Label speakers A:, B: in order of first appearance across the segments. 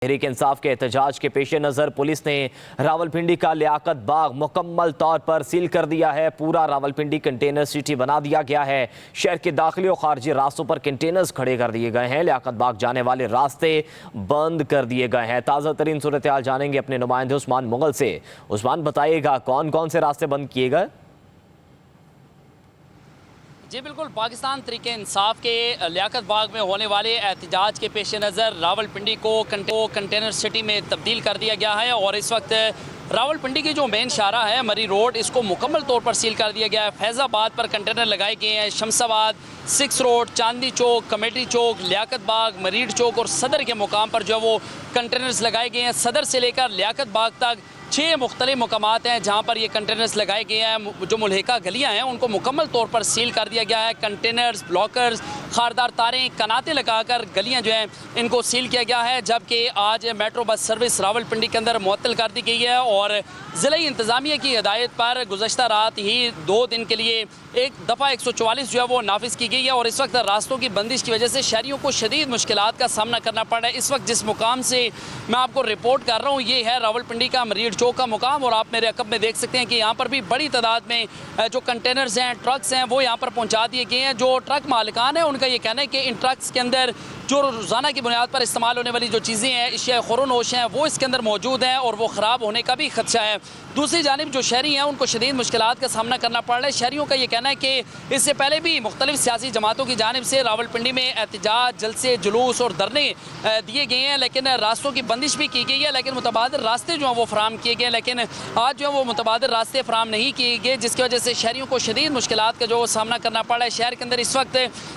A: तहरीक इंसाफ के एहतजाज के पेश नज़र पुलिस ने रावलपिंडी का लियाकत बाग मुकम्मल तौर पर सील कर दिया है। पूरा रावलपिंडी कंटेनर सिटी बना दिया गया है। शहर के दाखिली और खारजी रास्तों पर कंटेनर्स खड़े कर दिए गए हैं। लियाकत बाग जाने वाले रास्ते बंद कर दिए गए हैं। ताज़ा तरीन सूरत हाल जानेंगे अपने नुमाइंदे उस्मान मुगल से। उस्मान, बताइएगा कौन कौन से रास्ते बंद किए गए?
B: जी बिल्कुल, पाकिस्तान तहरीके इंसाफ के लियाकत बाग में होने वाले एहतजाज के पेश नज़र रावलपिंडी को कंटेनर सिटी में तब्दील कर दिया गया है और इस वक्त रावलपिंडी की जो मेन शाहरा है मरी रोड, इसको मुकम्मल तौर पर सील कर दिया गया है। फैज़ाबाद पर कंटेनर लगाए गए हैं। शमसाबाद, 6 रोड, चांदनी चौक, कमेटी चौक, लियाकत बाग, मरीड चौक और सदर के मुकाम पर जो है वो कंटेनर्स लगाए गए हैं। सदर से लेकर लियाकत बाग तक 6 मुख्तलिफ मकामात हैं जहाँ पर ये कंटेनर्स लगाए गए हैं। जो मुल्हिका गलियाँ हैं उनको मुकम्मल तौर पर सील कर दिया गया है। कंटेनर्स, ब्लॉकर्स, खारदार तारें, कनातें लगाकर गलियाँ जो हैं इनको सील किया गया है। जबकि आज मेट्रो बस सर्विस रावलपिंडी के अंदर मुअत्तल कर दी गई है और ज़िला इंतज़ामिया की हिदायत पर गुज़श्ता रात ही 2 दिन के लिए एक दफ़ा 144 जो है वो नाफिज की गई है और इस वक्त रास्तों की बंदिश की वजह से शहरियों को शदीद मुश्किलात का सामना करना पड़ रहा है। इस वक्त जिस मुकाम से मैं आपको रिपोर्ट कर रहा हूँ ये है रावलपिंडी का मरीड चौक का मुकाम और आप मेरे अकब में देख सकते हैं कि यहाँ पर भी बड़ी तादाद में जो कंटेनर्स हैं, ट्रक्स हैं, वो यहाँ पर पहुँचा दिए गए हैं। जो ट्रक मालिकान हैं उनका ये कहना है कि इन ट्रक्स के अंदर जो रोज़ाना की बुनियाद पर इस्तेमाल होने वाली जो चीज़ें हैं, अशिया खुरोनोश हैं, वो इसके अंदर मौजूद हैं और वो ख़राब होने का भी खदशा है। दूसरी जानिब जो शहरी हैं उनको शदीद मुश्किलात का सामना करना पड़ रहा है। शहरियों का ये कहना है कि इससे पहले भी मुख्तलिफ सियासी जमातों की जानिब से रावलपिंडी में एहतजाज, जलसे, जुलूस और धरने दिए गए हैं, लेकिन रास्तों की बंदिश भी की गई है, लेकिन मुतबादिल रास्ते जो हैं वो फराम किए गए हैं। लेकिन आज जो है वो मुतबादिल रास्ते फराम नहीं किए गए, जिसकी वजह से शहरियों को शदीद मुश्किलात का जो सामना करना पड़ रहा है। शहर के अंदर इस वक्त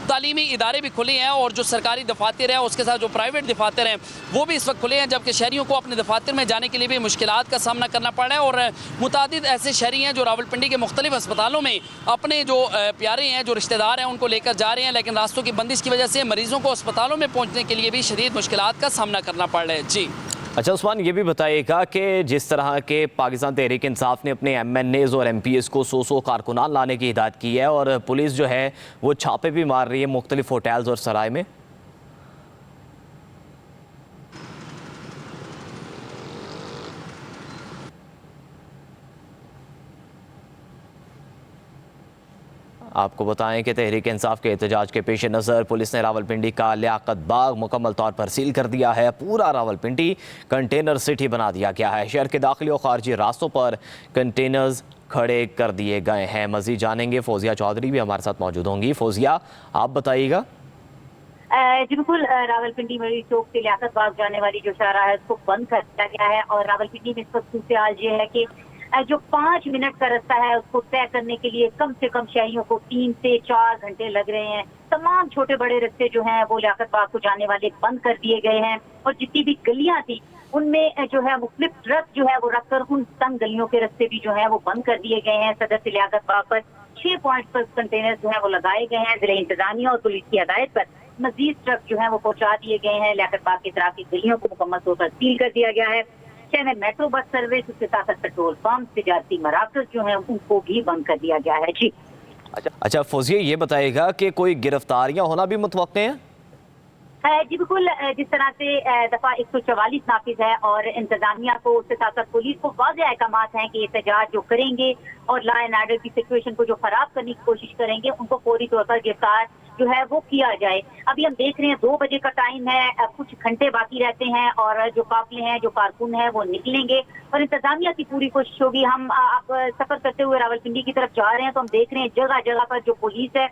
B: तालीमी इदारे भी खुले हैं और जो सरकारी दफातर है उसके साथ जो प्राइवेट दफातर हैं वो भी इस वक्त खुले हैं, जबकि शहरियों को अपने दफातर में जाने के लिए भी मुश्किलात का सामना करना पड़ रहा है। और मुतादिद ऐसे शहरी हैं जो रावलपिंडी के मुख्तलिफ अस्पतालों में अपने जो प्यारे हैं, जो रिश्तेदार हैं, उनको लेकर जा रहे हैं, लेकिन रास्तों की बंदिश की वजह से मरीजों को अस्पतालों में पहुँचने के लिए भी शदीद मुश्किलात का सामना करना पड़ रहा है। जी
A: अच्छा उस्मान, ये भी बताइएगा कि जिस तरह के पाकिस्तान तहरीक इंसाफ ने अपने MNAs और MPs को 100 कारकुनान लाने की हिदायत की है और पुलिस जो है वो छापे भी मार रही है मुख्तलिफ होटल्स और सराय में, आपको बताएं कि तहरीक इंसाफ के एहतजाज के पेश नज़र पुलिस ने रावलपिंडी का लियाकत बाग मुकम्मल तौर पर सील कर दिया है। पूरा रावलपिंडी कंटेनर सिटी बना दिया गया है। शहर के दाखिली और खारजी रास्तों पर कंटेनर्स खड़े कर दिए गए हैं। मज़ीद जानेंगे, फौजिया चौधरी भी हमारे साथ मौजूद होंगी। फौजिया, आप बताइएगा।
C: जी बिल्कुल, रावलपिंडी मरी चौक से लियाकत बाग जाने वाली जो शाहरा है उसको बंद कर दिया गया है और रावलपिंडी में इस वक्त सूरत हाल ये है कि जो 5 मिनट का रास्ता है उसको तय करने के लिए कम से कम शहरियों को 3 से 4 घंटे लग रहे हैं। तमाम छोटे बड़े रास्ते जो हैं वो लियाकत बाग को जाने वाले बंद कर दिए गए हैं और जितनी भी गलियां थी उनमें जो है मुख्तलिफ ट्रक जो है वो रखकर उन तंग गलियों के रास्ते भी जो है वो बंद कर दिए गए हैं। सदर से लियाकत बाग पर 6 पॉइंट पर कंटेनर जो है वो लगाए गए हैं। जिला इंतजामिया और पुलिस की हिदायत पर मजीद ट्रक जो है वो पहुंचा दिए गए हैं। लियाकत बाग की तरफ की गलियों को मुकम्मल तौर पर सील कर दिया गया है। शहर में मेट्रो बस सर्विस, उसके साथ साथ पेट्रोल पंप, तिजारती मराकज जो है उनको भी बंद कर दिया गया है। जी
A: अच्छा फौजिया, ये बताइएगा कि कोई गिरफ्तारियां होना भी मुतवक्के हैं?
C: जी बिल्कुल, जिस तरह से दफा 144 नाफिज है और इंतजामिया को उसके साथ साथ पुलिस को वाज़ेह अहकामात हैं कि एहतजाज जो करेंगे और लॉ एंड ऑर्डर की सिचुएशन को जो खराब करने की कोशिश करेंगे उनको फौरी तौर पर गिरफ्तार जो है वो किया जाए। अभी हम देख रहे हैं 2 बजे का टाइम है, कुछ घंटे बाकी रहते हैं और जो काफिले हैं, जो कारकुन हैं वो निकलेंगे और इंतजामिया की पूरी कोशिश होगी। हम आप सफर करते हुए रावलपिंडी की तरफ जा रहे हैं तो हम देख रहे हैं जगह जगह पर जो पुलिस है,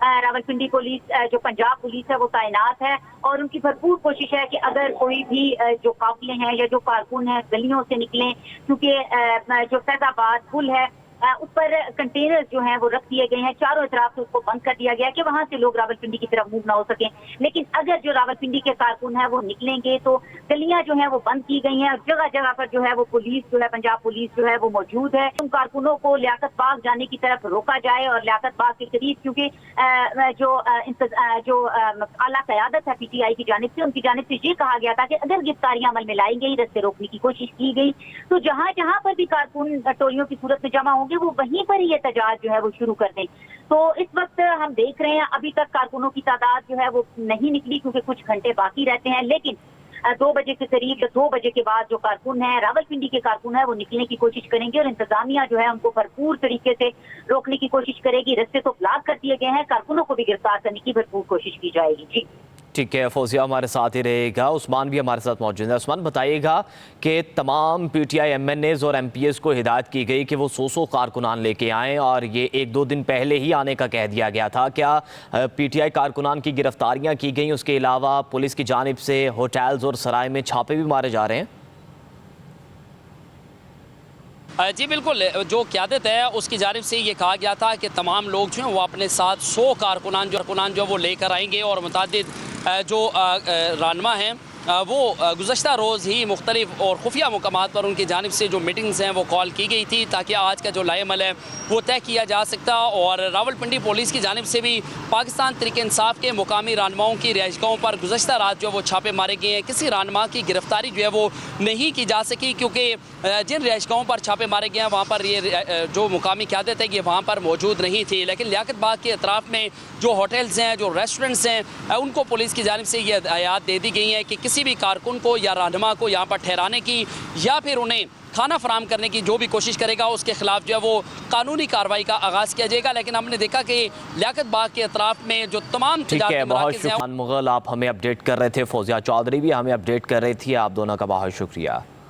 C: रावलपिंडी पुलिस, जो पंजाब पुलिस है वो तैनात है और उनकी भरपूर कोशिश है कि अगर कोई भी जो काफिले हैं या जो कारकुन हैं गलियों से निकलें, क्योंकि जो फैजाबाद पुल है उस पर कंटेनर जो हैं वो रख दिए गए हैं। चारों तरफ से उसको बंद कर दिया गया कि वहां से लोग रावलपिंडी की तरफ मूव ना हो सके। लेकिन अगर जो रावलपिंडी के कारकुन हैं वो निकलेंगे तो गलियां जो हैं वो बंद की गई हैं और जगह जगह पर जो है वो पुलिस जो है, पंजाब पुलिस जो है वो मौजूद है। उन कारकुनों को लियाकत बाग जाने की तरफ रोका जाए और लियाकत बाग के करीब, क्योंकि जो आला क़यादत है PTI की जानिब से, उनकी जानिब से ये कहा गया था कि अगर गिरफ्तारियां अमल में लाई गई, रस्ते रोकने की कोशिश की गई तो जहां जहां पर भी कारकुन टोलियों की सूरत में जमा होंगे वो वहीं पर ही एहतजाज जो है वो शुरू कर दें। तो इस वक्त हम देख रहे हैं अभी तक कारकुनों की तादाद जो है वो नहीं निकली क्योंकि कुछ घंटे बाकी रहते हैं, लेकिन 2 बजे के करीब या 2 बजे के बाद जो कारकुन है, रावलपिंडी के कारकुन है, वो निकलने की कोशिश करेंगे और इंतजामिया जो है उनको भरपूर तरीके से रोकने की कोशिश करेगी। रास्ते तो ब्लॉक कर दिए गए हैं, कारकुनों को भी गिरफ्तार करने की भरपूर कोशिश की जाएगी। जी
A: ठीक है, फौजिया हमारे साथ ही रहेगा, उस्मान भी हमारे साथ मौजूद है। उस्मान, बताइएगा कि तमाम पीटीआई एमएनएज और एमपीएस को हिदायत की गई कि वो 100 कारकुनान लेके आएँ और ये 1-2 दिन पहले ही आने का कह दिया गया था। क्या पीटीआई कारकुनान की गिरफ्तारियां की गई? उसके अलावा पुलिस की जानिब से होटल्स और सराय में छापे भी मारे जा रहे हैं?
B: जी बिल्कुल, जो क़यादत है उसकी जानिब से ये कहा गया था कि तमाम लोग जो हैं वो अपने साथ 100 कारकुनान जो वो लेकर आएंगे और मुतअद्दिद जो रहनुमा हैं वो गुज़श्ता रोज़ ही मुख्तलिफ और खुफिया मकामात पर उनकी जानिब से जो मीटिंग्स हैं वो कॉल की गई थी ताकि आज का जो लाएमल है वो तय किया जा सकता। और रावलपिंडी पुलिस की जानिब से भी पाकिस्तान तहरीक इंसाफ के मुकामी रहनुमाओं की रिहाइशगाहों पर गुज़श्ता रात जो है वो छापे मारे गए हैं। किसी रहनुमा की गिरफ्तारी जो है वो नहीं की जा सकी क्योंकि जिन रिहाइशगाहों पर छापे मारे गए हैं वहाँ पर ये जो मुकामी क़यादत है ये वहाँ पर मौजूद नहीं थी। लेकिन लियाकत बाग के अतराफ़ में जो होटल्स हैं, जो रेस्टोरेंट्स हैं, उनको पुलिस की जानिब से ये हिदायत दे दी गई है कि किसी भी कारकुन को या रहनुमा को यहाँ पर ठहराने की या फिर उन्हें खाना फराम करने की जो भी कोशिश करेगा उसके खिलाफ जो है वो कानूनी कार्रवाई का आगाज़ किया जाएगा। लेकिन हमने देखा कि लियाकत बाग के अतराफ में जो तमाम
A: ठीक है, बहुत शुक्रिया मुगल, आप हमें अपडेट कर रहे थे। फौजिया चौधरी भी हमें अपडेट कर रही थी। आप दोनों का बहुत शुक्रिया।